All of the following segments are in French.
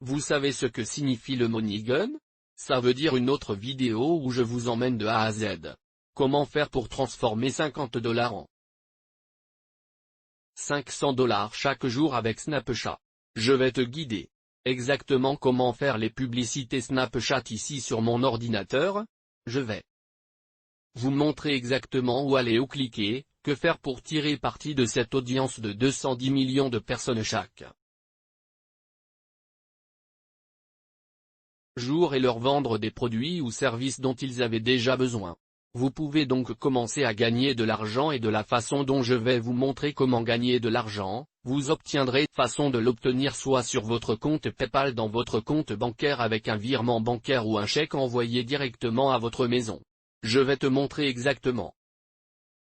Vous savez ce que signifie le money gun? Ça veut dire une autre vidéo où je vous emmène de A à Z. Comment faire pour transformer 50 $ en 500 $ chaque jour avec Snapchat. Je vais te guider. Exactement comment faire les publicités Snapchat ici sur mon ordinateur. Je vais vous montrer exactement où aller ou cliquer, que faire pour tirer parti de cette audience de 210 millions de personnes chaque jour et leur vendre des produits ou services dont ils avaient déjà besoin. Vous pouvez donc commencer à gagner de l'argent et de la façon dont je vais vous montrer comment gagner de l'argent, vous obtiendrez façon de l'obtenir soit sur votre compte PayPal dans votre compte bancaire avec un virement bancaire ou un chèque envoyé directement à votre maison. Je vais te montrer exactement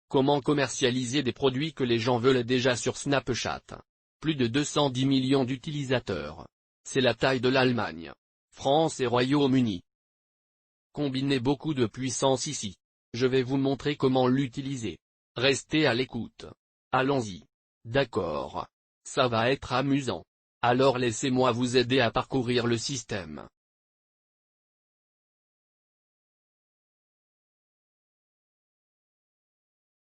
comment commercialiser des produits que les gens veulent déjà sur Snapchat. Plus de 210 millions d'utilisateurs. C'est la taille de l'Allemagne, France et Royaume-Uni. Combinez beaucoup de puissance ici. Je vais vous montrer comment l'utiliser. Restez à l'écoute. Allons-y. D'accord. Ça va être amusant. Alors laissez-moi vous aider à parcourir le système.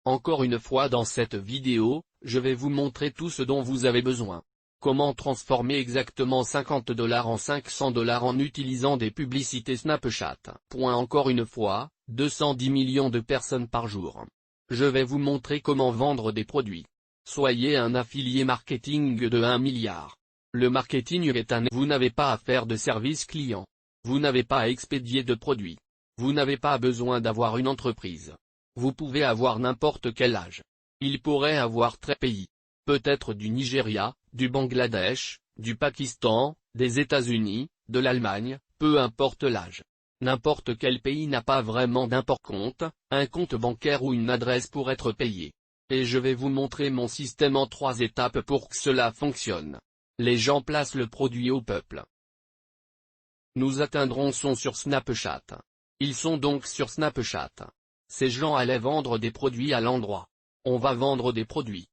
Encore une fois dans cette vidéo, je vais vous montrer tout ce dont vous avez besoin. Comment transformer exactement 50 $ en 500 $ en utilisant des publicités Snapchat. Encore une fois, 210 millions de personnes par jour. Je vais vous montrer comment vendre des produits. Soyez un affilié marketing de 1 milliard. Le marketing est vous n'avez pas à faire de service client. Vous n'avez pas à expédier de produits. Vous n'avez pas besoin d'avoir une entreprise. Vous pouvez avoir n'importe quel âge. Il pourrait avoir 13 pays. Peut-être du Nigeria, du Bangladesh, du Pakistan, des États-Unis, de l'Allemagne, peu importe l'âge. N'importe quel pays n'a pas vraiment d'importance, un compte bancaire ou une adresse pour être payé. Et je vais vous montrer mon système en 3 étapes pour que cela fonctionne. Les gens placent le produit au peuple. Nous atteindrons son sur Snapchat. Ils sont donc sur Snapchat. Ces gens allaient vendre des produits à l'endroit. On va vendre des produits.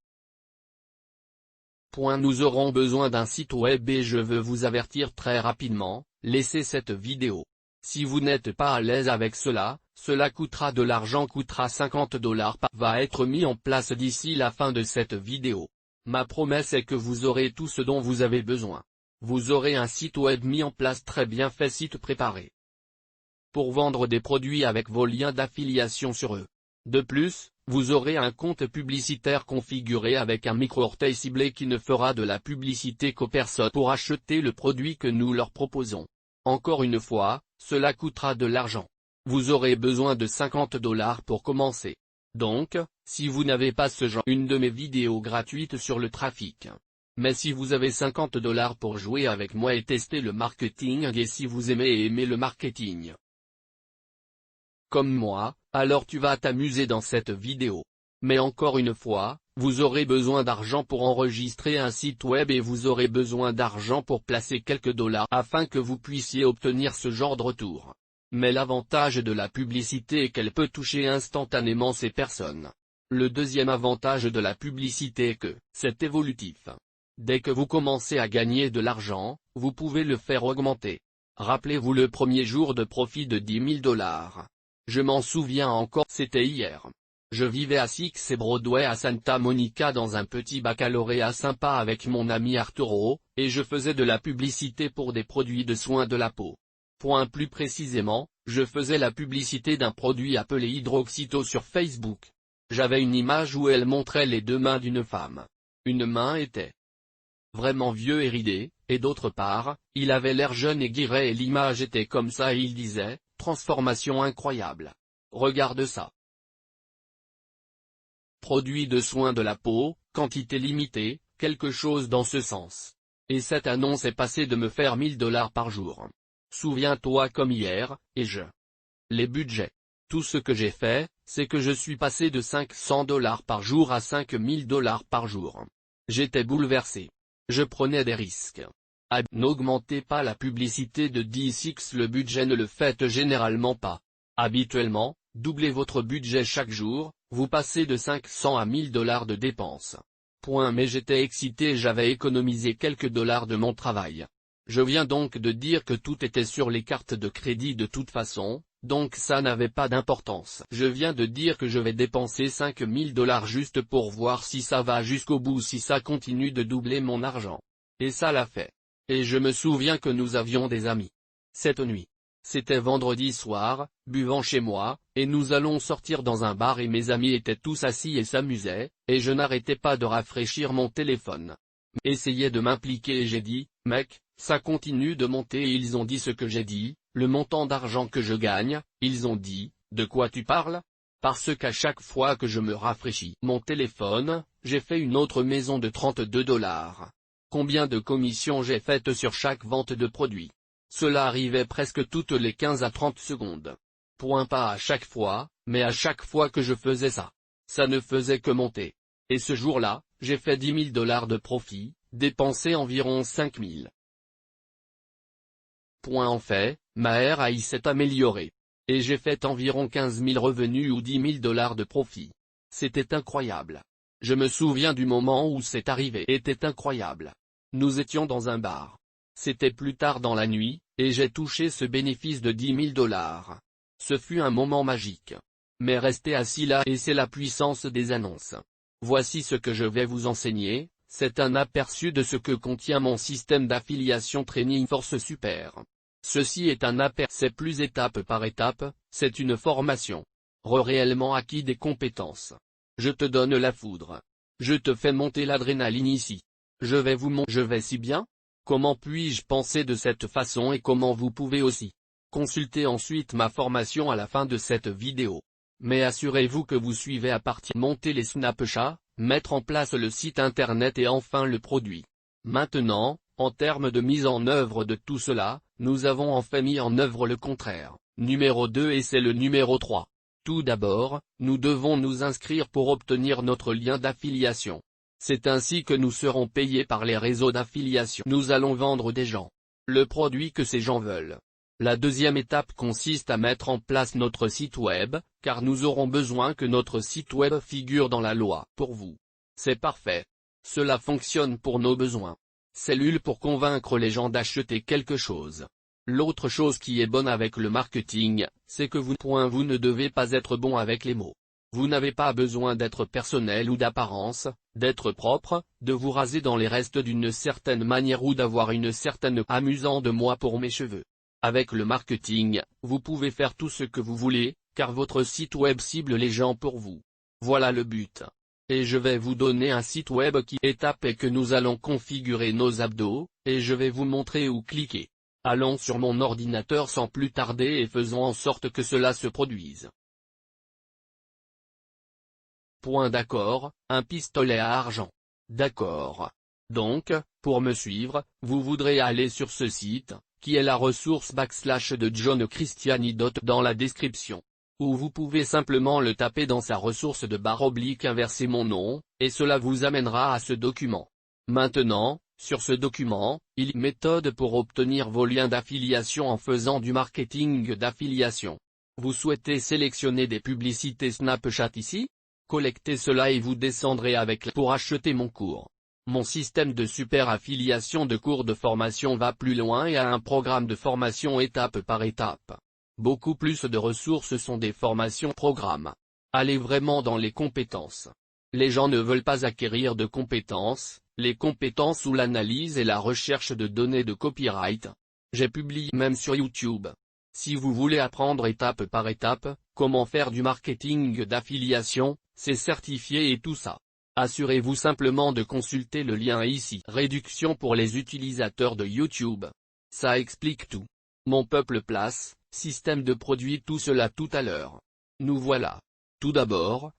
Nous aurons besoin d'un site web et je veux vous avertir très rapidement, laissez cette vidéo. Si vous n'êtes pas à l'aise avec cela, cela coûtera de l'argent, coûtera 50 $ va être mis en place d'ici la fin de cette vidéo. Ma promesse est que vous aurez tout ce dont vous avez besoin. Vous aurez un site web mis en place très bien fait, site préparé pour vendre des produits avec vos liens d'affiliation sur eux. De plus, vous aurez un compte publicitaire configuré avec un micro-orteil ciblé qui ne fera de la publicité qu'aux personnes pour acheter le produit que nous leur proposons. Encore une fois, cela coûtera de l'argent. Vous aurez besoin de 50 $ pour commencer. Donc, si vous n'avez pas ce genre, une de mes vidéos gratuites sur le trafic. Mais si vous avez 50 $ pour jouer avec moi et tester le marketing, et si vous aimez le marketing comme moi, alors tu vas t'amuser dans cette vidéo. Mais encore une fois, vous aurez besoin d'argent pour enregistrer un site web et vous aurez besoin d'argent pour placer quelques dollars afin que vous puissiez obtenir ce genre de retour. Mais l'avantage de la publicité est qu'elle peut toucher instantanément ces personnes. Le deuxième avantage de la publicité est que, c'est évolutif. Dès que vous commencez à gagner de l'argent, vous pouvez le faire augmenter. Rappelez-vous le premier jour de profit de 10 000 $. Je m'en souviens encore, c'était hier. Je vivais à Six et Broadway à Santa Monica dans un petit baccalauréat sympa avec mon ami Arturo, et je faisais de la publicité pour des produits de soins de la peau. Plus précisément, je faisais la publicité d'un produit appelé Hydroxyto sur Facebook. J'avais une image où elle montrait les 2 mains d'une femme. Une main était vraiment vieux et ridé, et d'autre part, il avait l'air jeune et guiret et l'image était comme ça et il disait, transformation incroyable. Regarde ça. Produit de soins de la peau, quantité limitée, quelque chose dans ce sens. Et cette annonce est passée de me faire 1000 $ par jour. Souviens-toi comme hier, et les budgets. Tout ce que j'ai fait, c'est que je suis passé de 500 $ par jour à 5000 $ par jour. J'étais bouleversé. Je prenais des risques. N'augmentez pas la publicité de 10x, le budget ne le faites généralement pas. Habituellement, doublez votre budget chaque jour, vous passez de 500 à 1000 $ de dépenses. Mais j'étais excité et j'avais économisé quelques dollars de mon travail. Je viens donc de dire que tout était sur les cartes de crédit de toute façon, donc ça n'avait pas d'importance. Je viens de dire que je vais dépenser 5000 $ juste pour voir si ça va jusqu'au bout, si ça continue de doubler mon argent. Et ça l'a fait. Et je me souviens que nous avions des amis. Cette nuit. C'était vendredi soir, buvant chez moi, et nous allons sortir dans un bar et mes amis étaient tous assis et s'amusaient, et je n'arrêtais pas de rafraîchir mon téléphone. Essayais de m'impliquer et j'ai dit, mec, ça continue de monter et ils ont dit ce que j'ai dit, le montant d'argent que je gagne, ils ont dit, de quoi tu parles? Parce qu'à chaque fois que je me rafraîchis mon téléphone, j'ai fait une autre maison de 32 $. Combien de commissions j'ai faites sur chaque vente de produits? Cela arrivait presque toutes les 15 à 30 secondes. Point pas à chaque fois, mais à chaque fois que je faisais ça. Ça ne faisait que monter. Et ce jour-là, j'ai fait 10 000 $ de profit, dépensé environ 5 000. En fait, ma RAI s'est améliorée. Et j'ai fait environ 15 000 revenus ou 10 000 $ de profit. C'était incroyable. Je me souviens du moment où c'est arrivé. Était incroyable. Nous étions dans un bar. C'était plus tard dans la nuit, et j'ai touché ce bénéfice de 10 000 $. Ce fut un moment magique. Mais restez assis là et c'est la puissance des annonces. Voici ce que je vais vous enseigner, c'est un aperçu de ce que contient mon système d'affiliation Training Force Super. Ceci est un aperçu, c'est plus étape par étape, c'est une formation. Réellement acquis des compétences. Je te donne la foudre. Je te fais monter l'adrénaline ici. Je vais si bien? Comment puis-je penser de cette façon et comment vous pouvez aussi? Consultez ensuite ma formation à la fin de cette vidéo. Mais assurez-vous que vous suivez à partir monter les Snapchat, mettre en place le site internet et enfin le produit. Maintenant, en termes de mise en œuvre de tout cela, nous avons en fait mis en œuvre le contraire, numéro 2 et c'est le numéro 3. Tout d'abord, nous devons nous inscrire pour obtenir notre lien d'affiliation. C'est ainsi que nous serons payés par les réseaux d'affiliation. Nous allons vendre des gens. Le produit que ces gens veulent. La deuxième étape consiste à mettre en place notre site web, car nous aurons besoin que notre site web figure dans la loi. Pour vous. C'est parfait. Cela fonctionne pour nos besoins. Cellule pour convaincre les gens d'acheter quelque chose. L'autre chose qui est bonne avec le marketing, c'est que vous ne devez pas être bon avec les mots. Vous n'avez pas besoin d'être personnel ou d'apparence, d'être propre, de vous raser dans les restes d'une certaine manière ou d'avoir une certaine amusant de moi pour mes cheveux. Avec le marketing, vous pouvez faire tout ce que vous voulez, car votre site web cible les gens pour vous. Voilà le but. Et je vais vous donner un site web qui étape et que nous allons configurer nos abdos, et je vais vous montrer où cliquer. Allons sur mon ordinateur sans plus tarder et faisons en sorte que cela se produise. D'accord, un pistolet à argent. D'accord. Donc, pour me suivre, vous voudrez aller sur ce site, qui est la ressource / de John Christiani. Dans la description. Ou vous pouvez simplement le taper dans sa ressource de / inverser mon nom, et cela vous amènera à ce document. Maintenant, sur ce document, il y a une méthode pour obtenir vos liens d'affiliation en faisant du marketing d'affiliation. Vous souhaitez sélectionner des publicités Snapchat ici? Collectez cela et vous descendrez avec pour acheter mon cours. Mon système de super affiliation de cours de formation va plus loin et a un programme de formation étape par étape. Beaucoup plus de ressources sont des formations programmes. Allez vraiment dans les compétences. Les gens ne veulent pas acquérir de compétences, les compétences ou l'analyse et la recherche de données de copyright. J'ai publié même sur YouTube. Si vous voulez apprendre étape par étape, comment faire du marketing d'affiliation, c'est certifié et tout ça. Assurez-vous simplement de consulter le lien ici. Réduction pour les utilisateurs de YouTube. Ça explique tout. Mon peuple place, système de produits tout cela tout à l'heure. Nous voilà. Tout d'abord,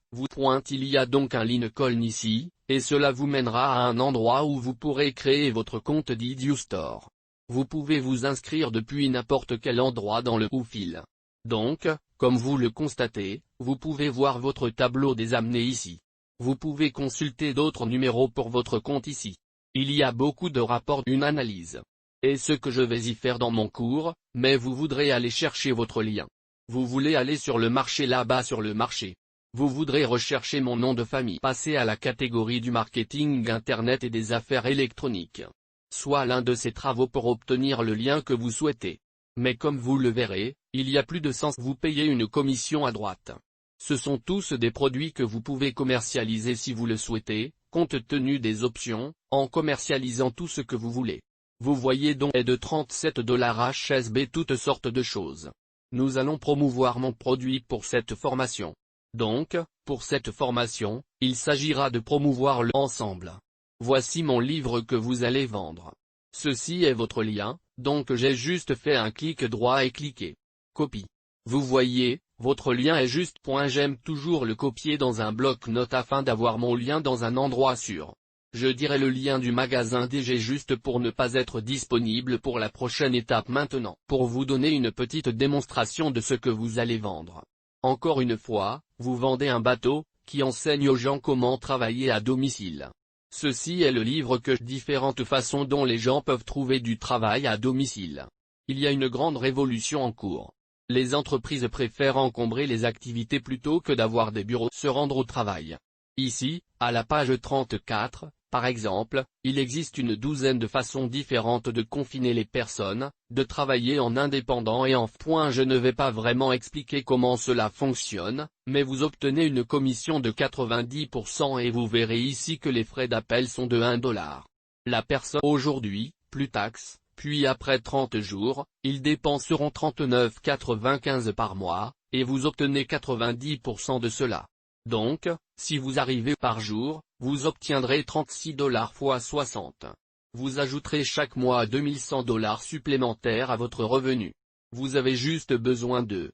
il y a donc un Lincoln ici, et cela vous mènera à un endroit où vous pourrez créer votre compte d'EduStore. Vous pouvez vous inscrire depuis n'importe quel endroit dans le fil. Donc, comme vous le constatez, vous pouvez voir votre tableau des amenés ici. Vous pouvez consulter d'autres numéros pour votre compte ici. Il y a beaucoup de rapports, une analyse. Et ce que je vais y faire dans mon cours, mais vous voudrez aller chercher votre lien. Vous voulez aller sur le marché là-bas sur le marché. Vous voudrez rechercher mon nom de famille. Passer à la catégorie du marketing internet et des affaires électroniques. soit l'un de ces travaux pour obtenir le lien que vous souhaitez. Mais comme vous le verrez, il y a plus de sens vous payez une commission à droite. Ce sont tous des produits que vous pouvez commercialiser si vous le souhaitez, compte tenu des options, en commercialisant tout ce que vous voulez. Vous voyez donc est de 37 $ HSB toutes sortes de choses. Nous allons promouvoir mon produit pour cette formation. Donc, pour cette formation, il s'agira de promouvoir le ensemble. Voici mon livre que vous allez vendre. Ceci est votre lien, donc j'ai juste fait un clic droit et cliquer. Copie. Vous voyez, votre lien est juste. J'aime toujours le copier dans un bloc-notes afin d'avoir mon lien dans un endroit sûr. Je dirais le lien du magasin DG juste pour ne pas être disponible pour la prochaine étape maintenant. Pour vous donner une petite démonstration de ce que vous allez vendre. Encore une fois, vous vendez un bateau, qui enseigne aux gens comment travailler à domicile. Ceci est le livre que différentes façons dont les gens peuvent trouver du travail à domicile. Il y a une grande révolution en cours. Les entreprises préfèrent encombrer les activités plutôt que d'avoir des bureaux se rendre au travail. Ici, à la page 34, par exemple, il existe une douzaine de façons différentes de confiner les personnes, de travailler en indépendant et en point. Je ne vais pas vraiment expliquer comment cela fonctionne, mais vous obtenez une commission de 90% et vous verrez ici que les frais d'appel sont de 1 $. La personne aujourd'hui, plus taxes, puis après 30 jours, ils dépenseront 39,95 par mois, et vous obtenez 90% de cela. Donc, si vous arrivez par jour, vous obtiendrez 36 $ fois 60. Vous ajouterez chaque mois 2100 $ supplémentaires à votre revenu. Vous avez juste besoin de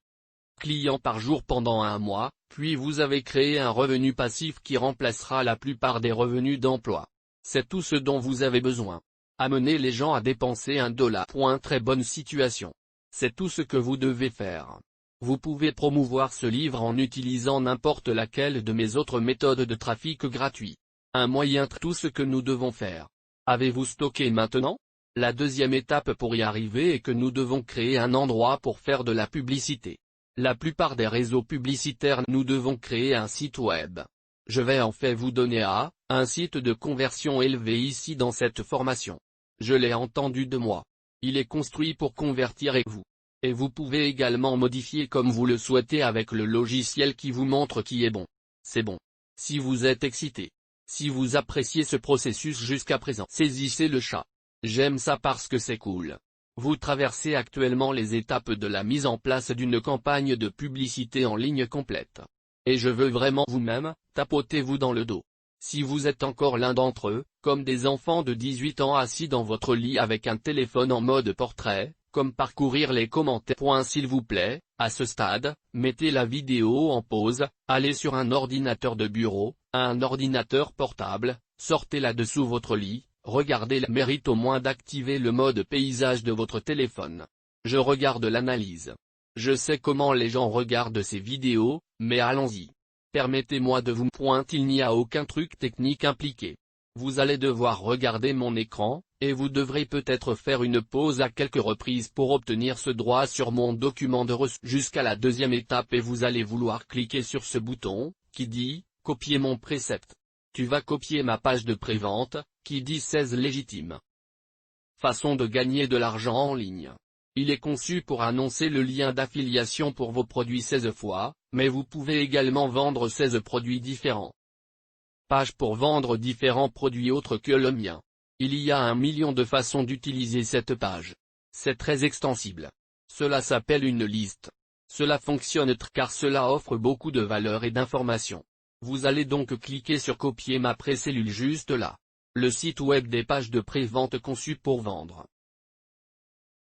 clients par jour pendant un mois, puis vous avez créé un revenu passif qui remplacera la plupart des revenus d'emploi. C'est tout ce dont vous avez besoin. Amener les gens à dépenser 1 $. Très bonne situation. C'est tout ce que vous devez faire. Vous pouvez promouvoir ce livre en utilisant n'importe laquelle de mes autres méthodes de trafic gratuit. Un moyen tout ce que nous devons faire. Avez-vous stocké maintenant? La deuxième étape pour y arriver est que nous devons créer un endroit pour faire de la publicité. La plupart des réseaux publicitaires nous devons créer un site web. Je vais en fait vous donner un site de conversion élevé ici dans cette formation. Je l'ai entendu de moi. Il est construit pour convertir et vous. Et vous pouvez également modifier comme vous le souhaitez avec le logiciel qui vous montre qui est bon. C'est bon. Si vous êtes excité. Si vous appréciez ce processus jusqu'à présent, saisissez le chat. J'aime ça parce que c'est cool. Vous traversez actuellement les étapes de la mise en place d'une campagne de publicité en ligne complète. Et je veux vraiment vous-même, tapotez-vous dans le dos. Si vous êtes encore l'un d'entre eux, comme des enfants de 18 ans assis dans votre lit avec un téléphone en mode portrait, comme parcourir les commentaires. S'il vous plaît, à ce stade, mettez la vidéo en pause, allez sur un ordinateur de bureau, un ordinateur portable, sortez là-dessous votre lit, regardez la mérite au moins d'activer le mode paysage de votre téléphone. Je regarde l'analyse. Je sais comment les gens regardent ces vidéos, mais allons-y. Permettez-moi de vous il n'y a aucun truc technique impliqué. Vous allez devoir regarder mon écran, et vous devrez peut-être faire une pause à quelques reprises pour obtenir ce droit sur mon document de reçu jusqu'à la deuxième étape et vous allez vouloir cliquer sur ce bouton, qui dit « Copier mon précepte ». Tu vas copier ma page de prévente, qui dit 16 légitime. Façon de gagner de l'argent en ligne. Il est conçu pour annoncer le lien d'affiliation pour vos produits 16 fois, mais vous pouvez également vendre 16 produits différents. Page pour vendre différents produits autres que le mien. Il y a 1 million de façons d'utiliser cette page. C'est très extensible. Cela s'appelle une liste. Cela fonctionne car cela offre beaucoup de valeur et d'informations. Vous allez donc cliquer sur copier ma pré-cellule juste là. Le site web des pages de pré-vente conçues pour vendre.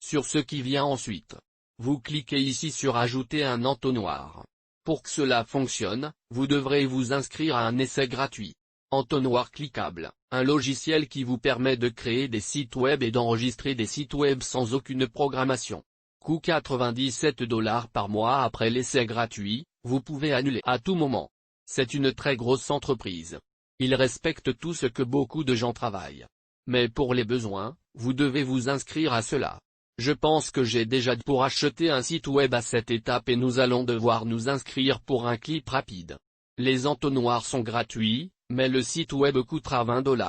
Sur ce qui vient ensuite. Vous cliquez ici sur ajouter un entonnoir. Pour que cela fonctionne, vous devrez vous inscrire à un essai gratuit. Entonnoir cliquable, un logiciel qui vous permet de créer des sites web et d'enregistrer des sites web sans aucune programmation. Coût 97 $ par mois après l'essai gratuit, vous pouvez annuler à tout moment. C'est une très grosse entreprise. Il respecte tout ce que beaucoup de gens travaillent. Mais pour les besoins, vous devez vous inscrire à cela. Je pense que j'ai déjà pour acheter un site web à cette étape et nous allons devoir nous inscrire pour un clip rapide. Les entonnoirs sont gratuits, mais le site web coûtera 20 $.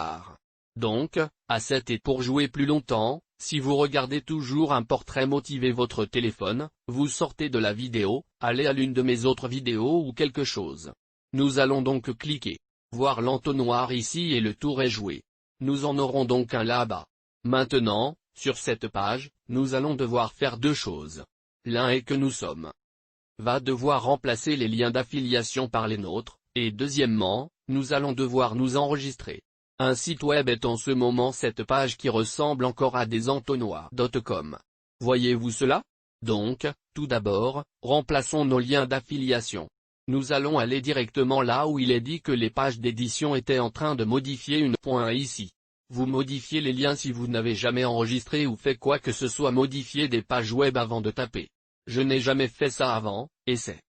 Donc, A7 est pour jouer plus longtemps. Si vous regardez toujours un portrait motivé votre téléphone, vous sortez de la vidéo, allez à l'une de mes autres vidéos ou quelque chose. Nous allons donc cliquer. Voir l'entonnoir ici et le tour est joué. Nous en aurons donc un là-bas. Maintenant, sur cette page, nous allons devoir faire deux choses. L'un est que nous sommes va devoir remplacer les liens d'affiliation par les nôtres, et deuxièmement, nous allons devoir nous enregistrer. Un site web est en ce moment cette page qui ressemble encore à des entonnoirs.com. Voyez-vous cela? Donc, tout d'abord, remplaçons nos liens d'affiliation. Nous allons aller directement là où il est dit que les pages d'édition étaient en train de modifier une point ici. Vous modifiez les liens si vous n'avez jamais enregistré ou fait quoi que ce soit, modifier des pages web avant de taper. Je n'ai jamais fait ça avant, et c'est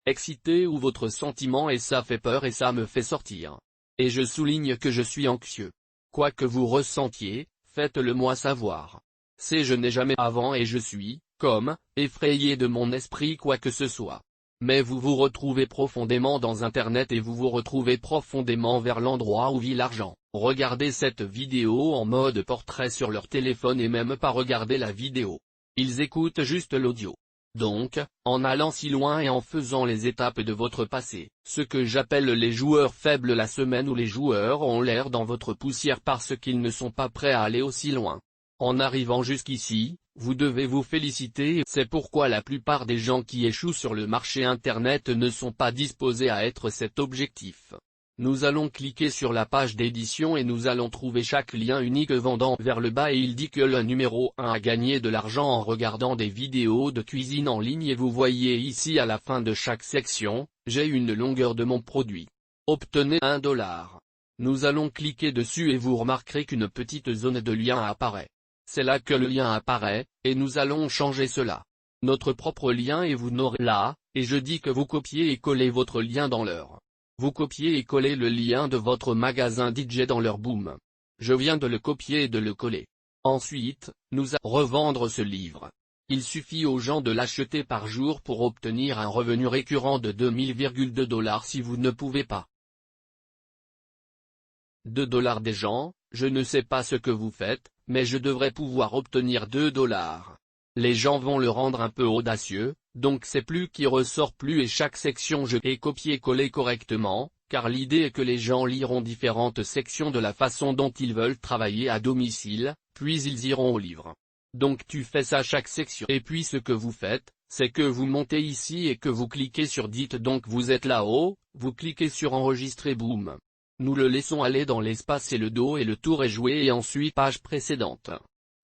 excité ou votre sentiment et ça fait peur et ça me fait sortir. Et je souligne que je suis anxieux. Quoi que vous ressentiez, faites-le moi savoir. C'est je n'ai jamais avant et je suis, comme, effrayé de mon esprit quoi que ce soit. Mais vous vous retrouvez profondément dans Internet et vous vous retrouvez profondément vers l'endroit où vit l'argent. Regardez cette vidéo en mode portrait sur leur téléphone et même pas regarder la vidéo. Ils écoutent juste l'audio. Donc, en allant si loin et en faisant les étapes de votre passé, ce que j'appelle les joueurs faibles la semaine où les joueurs ont l'air dans votre poussière parce qu'ils ne sont pas prêts à aller aussi loin. En arrivant jusqu'ici, vous devez vous féliciter et c'est pourquoi la plupart des gens qui échouent sur le marché Internet ne sont pas disposés à être cet objectif. Nous allons cliquer sur la page d'édition et nous allons trouver chaque lien unique vendant vers le bas et il dit que le numéro 1 a gagné de l'argent en regardant des vidéos de cuisine en ligne et vous voyez ici à la fin de chaque section, j'ai une longueur de mon produit. Obtenez $1. Nous allons cliquer dessus et vous remarquerez qu'une petite zone de lien apparaît. C'est là que le lien apparaît, et nous allons changer cela. Notre propre lien et vous n'aurez là, et je dis que vous copiez et collez votre lien dans leur. Vous copiez et collez le lien de votre magasin DJ dans leur boom. Je viens de le copier et de le coller. Ensuite, nous allons revendre ce livre. Il suffit aux gens de l'acheter par jour pour obtenir un revenu récurrent de $2000 si vous ne pouvez pas. $2 des gens, je ne sais pas ce que vous faites, mais je devrais pouvoir obtenir $2. Les gens vont le rendre un peu audacieux, donc c'est plus qui ressort plus et chaque section je vais copier-coller correctement, car l'idée est que les gens liront différentes sections de la façon dont ils veulent travailler à domicile, puis ils iront au livre. Donc tu fais ça chaque section. Et puis ce que vous faites, c'est que vous montez ici et que vous cliquez sur dites donc vous êtes là-haut, vous cliquez sur enregistrer boum. Nous le laissons aller dans l'espace et le dos et le tour est joué et ensuite page précédente.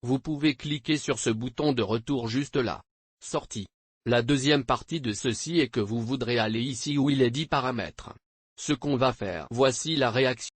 Vous pouvez cliquer sur ce bouton de retour juste là. Sortie. La deuxième partie de ceci est que vous voudrez aller ici où il est dit paramètres. Ce qu'on va faire. Voici la réaction.